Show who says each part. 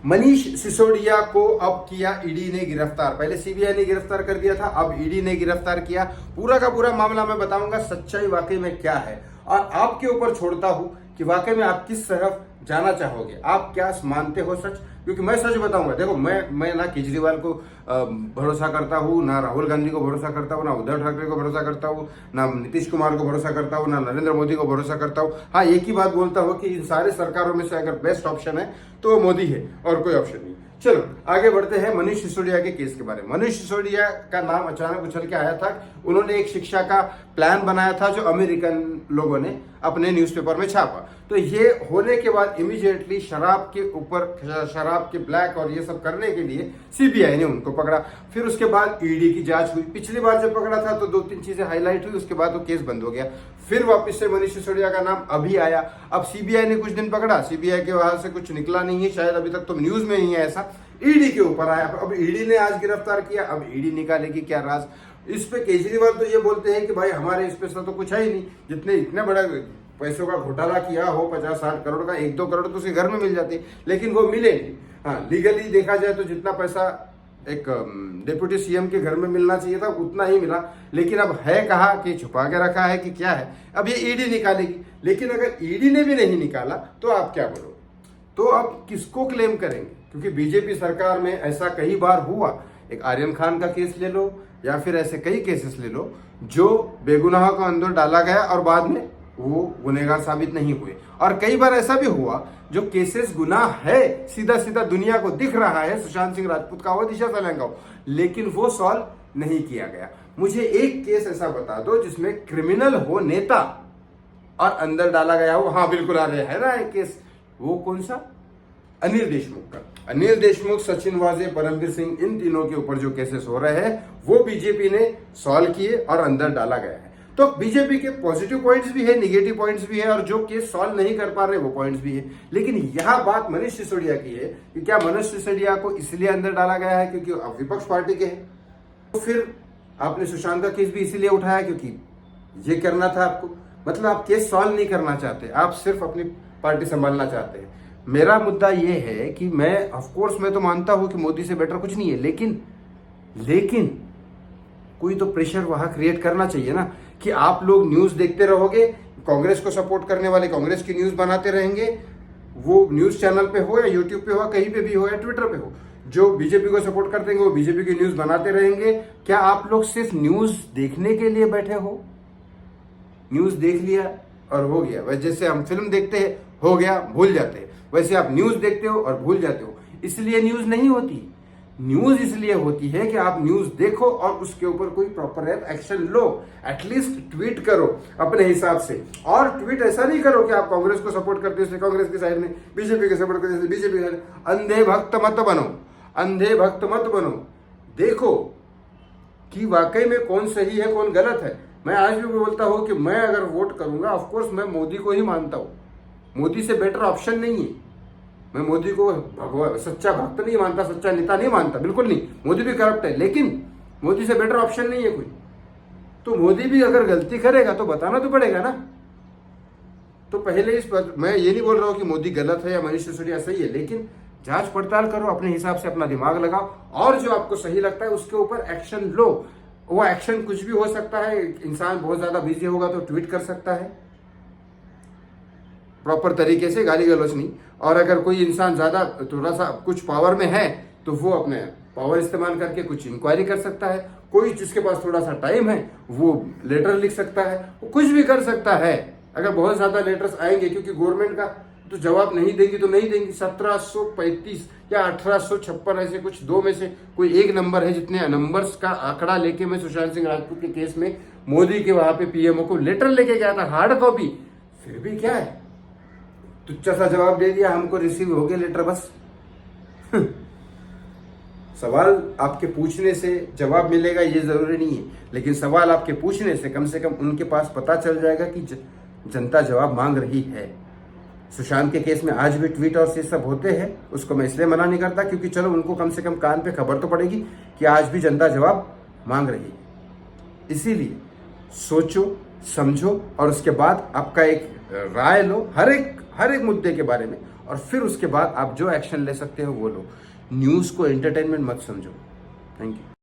Speaker 1: मनीष सिसोदिया को अब किया ईडी ने गिरफ्तार। पहले सीबीआई ने गिरफ्तार कर दिया था, अब ईडी ने गिरफ्तार किया। पूरा का पूरा मामला मैं बताऊंगा, सच्चाई वाकई में क्या है, और आपके ऊपर छोड़ता हूं कि वाकई में आप किस तरफ जाना चाहोगे, आप क्या मानते हो सच। क्योंकि मैं सच बताऊंगा। देखो, मैं ना केजरीवाल को भरोसा करता हूँ, ना राहुल गांधी को भरोसा करता हूँ, ना उद्धव ठाकरे को भरोसा करता हूँ, ना नीतीश कुमार को भरोसा करता हूँ, ना नरेंद्र मोदी को भरोसा करता हूँ। हाँ, एक ही बात बोलता हूँ कि इन सारे सरकारों में से अगर बेस्ट ऑप्शन है तो वो मोदी है और कोई ऑप्शन नहीं। चलो आगे बढ़ते हैं मनीष सिसोदिया के केस के बारे में। मनीष सिसोदिया का नाम अचानक उछल के आया था। उन्होंने एक शिक्षा का प्लान बनाया था जो अमेरिकन लोगों ने अपने न्यूज़पेपर में छापा। तो ये होने के बाद इमीडिएटली शराब के ऊपर, शराब के ब्लैक और ये सब करने के लिए सीबीआई ने उनको पकड़ा। फिर उसके बाद ईडी की जांच हुई। पिछली बार जब पकड़ा था तो 2-3 चीजें हाईलाइट हुई, उसके बाद वो केस बंद हो गया। फिर वापस से मनीष सिसोदिया का नाम अभी आया। अब सीबीआई ने कुछ दिन पकड़ा, सीबीआई के वहां से कुछ निकला नहीं है, शायद अभी तक तो न्यूज में नहीं है ऐसा। ईडी के ऊपर आया, अब ईडी ने आज गिरफ्तार किया। अब ईडी निकालेगी क्या राज इस पे। केजरीवाल तो ये बोलते हैं कि भाई हमारे इस पे तो कुछ है ही नहीं, जितने इतने बड़ा पैसों का घोटाला किया हो 50-60 करोड़ का, 1-2 करोड़ तो उसके घर में मिल जाते, लेकिन वो मिले नहीं। हाँ, लीगली देखा जाए तो जितना पैसा एक डिप्यूटी सीएम के घर में मिलना चाहिए था उतना ही मिला, लेकिन अब है कहा कि छुपा के रखा है कि क्या है, अब ये ईडी निकालेगी। लेकिन अगर ईडी ने भी नहीं निकाला तो आप क्या बोलो, तो अब किसको क्लेम करेंगे? क्योंकि बीजेपी सरकार में ऐसा कई बार हुआ। एक आर्यन खान का केस ले लो या फिर ऐसे कई केसेस ले लो जो बेगुनाह को अंदर डाला गया और बाद में वो गुनहगार साबित नहीं हुए। और कई बार ऐसा भी हुआ जो केसेस गुनाह है, सीधा सीधा दुनिया को दिख रहा है, सुशांत सिंह राजपूत का हो, दिशा सालियान का हो, लेकिन वो सॉल्व नहीं किया गया। मुझे एक केस ऐसा बता दो जिसमें क्रिमिनल हो नेता और अंदर डाला गया हो। हाँ बिल्कुल, आ रहे है ना एक केस, वो कौन सा? अनिल देशमुख का। अनिल देशमुख, सचिन वाजे, परमवीर सिंह, इन तीनों के ऊपर जो केसेस हो रहे हैं वो बीजेपी ने सॉल्व किए और अंदर डाला गया है। तो बीजेपी के पॉजिटिव पॉइंट्स भी है, नेगेटिव पॉइंट्स भी है, और जो केस सॉल्व नहीं कर पा रहे वो पॉइंट्स भी है। लेकिन यह बात मनीष सिसोदिया की है कि क्या मनीष सिसोदिया को इसलिए अंदर डाला गया है क्योंकि विपक्ष पार्टी के हैं? तो फिर आपने सुशांत का केस भी इसीलिए उठाया क्योंकि ये करना था आपको। मतलब आप केस सॉल्व नहीं करना चाहते, आप सिर्फ अपनी पार्टी संभालना चाहते हैं। मेरा मुद्दा ये है कि मैं ऑफकोर्स मैं तो मानता हूं कि मोदी से बेटर कुछ नहीं है, लेकिन कोई तो प्रेशर वहां क्रिएट करना चाहिए ना, कि आप लोग न्यूज देखते रहोगे, कांग्रेस को सपोर्ट करने वाले कांग्रेस की न्यूज बनाते रहेंगे, वो न्यूज चैनल पे हो या यूट्यूब पे हो, कहीं पे भी हो या ट्विटर पे हो, जो बीजेपी को सपोर्ट करते हैं वो बीजेपी की न्यूज बनाते रहेंगे। क्या आप लोग सिर्फ न्यूज देखने के लिए बैठे हो? न्यूज देख लिया और हो गया, वैसे जैसे हम फिल्म देखते हैं, हो गया, भूल जाते हैं, वैसे आप न्यूज देखते हो और भूल जाते हो। इसलिए न्यूज नहीं होती। न्यूज इसलिए होती है कि आप न्यूज देखो और उसके ऊपर कोई प्रॉपर एक्शन लो, एटलीस्ट ट्वीट करो अपने हिसाब से। और ट्वीट ऐसा नहीं करो कि आप कांग्रेस को सपोर्ट करते हो इसलिए कांग्रेस की साइड में, बीजेपी के सपोर्ट करते हैं बीजेपी की साइड। अंधे भक्त मत बनो, अंधे भक्त मत बनो। देखो कि वाकई में कौन सही है कौन गलत है। मैं आज भी बोलता हूं कि मैं अगर वोट करूंगा, ऑफकोर्स मैं मोदी को ही मानता हूं, मोदी से बेटर ऑप्शन नहीं है। मैं मोदी को सच्चा भक्त नहीं मानता, सच्चा नेता नहीं मानता, बिल्कुल नहीं। मोदी भी करप्ट है, लेकिन मोदी से बेटर ऑप्शन नहीं है कोई। तो मोदी भी अगर गलती करेगा तो बताना तो पड़ेगा ना। तो पहले इस पर मैं ये नहीं बोल रहा हूं कि मोदी गलत है या मनीष सिसोदिया सही है, लेकिन जांच पड़ताल करो, अपने हिसाब से अपना दिमाग लगाओ और जो आपको सही लगता है उसके ऊपर एक्शन लो। वो एक्शन कुछ भी हो सकता है। इंसान बहुत ज्यादा बिजी होगा तो ट्वीट कर सकता है प्रॉपर तरीके से, गाली गलौज नहीं। और अगर कोई इंसान ज्यादा थोड़ा सा कुछ पावर में है तो वो अपने पावर इस्तेमाल करके कुछ इंक्वायरी कर सकता है। कोई जिसके पास थोड़ा सा टाइम है वो लेटर लिख सकता है, वो कुछ भी कर सकता है। अगर बहुत ज्यादा लेटर्स आएंगे, क्योंकि गवर्नमेंट का तो जवाब नहीं देंगी तो नहीं देंगी। 1735 या 1856 ऐसे कुछ दो में से कोई एक नंबर है, जितने नंबर्स का आंकड़ा लेके मैं सुशांत सिंह राजपूत के केस में मोदी के वहां पे पीएमओ को लेटर लेके गया था, हार्ड कॉपी। फिर भी क्या है, तुच्चा सा जवाब दे दिया, हमको रिसीव हो गया लेटर, बस। सवाल आपके पूछने से जवाब मिलेगा ये जरूरी नहीं है, लेकिन सवाल आपके पूछने से कम उनके पास पता चल जाएगा कि जनता जवाब मांग रही है। सुशांत के केस में आज भी ट्वीट और ये सब होते हैं, उसको मैं इसलिए मना नहीं करता क्योंकि चलो उनको कम से कम कान पे खबर तो पड़ेगी कि आज भी जनता जवाब मांग रही है। इसीलिए सोचो, समझो और उसके बाद आपका एक राय लो हर एक मुद्दे के बारे में, और फिर उसके बाद आप जो एक्शन ले सकते हो वो लो। न्यूज़ को एंटरटेनमेंट मत समझो। Thank you.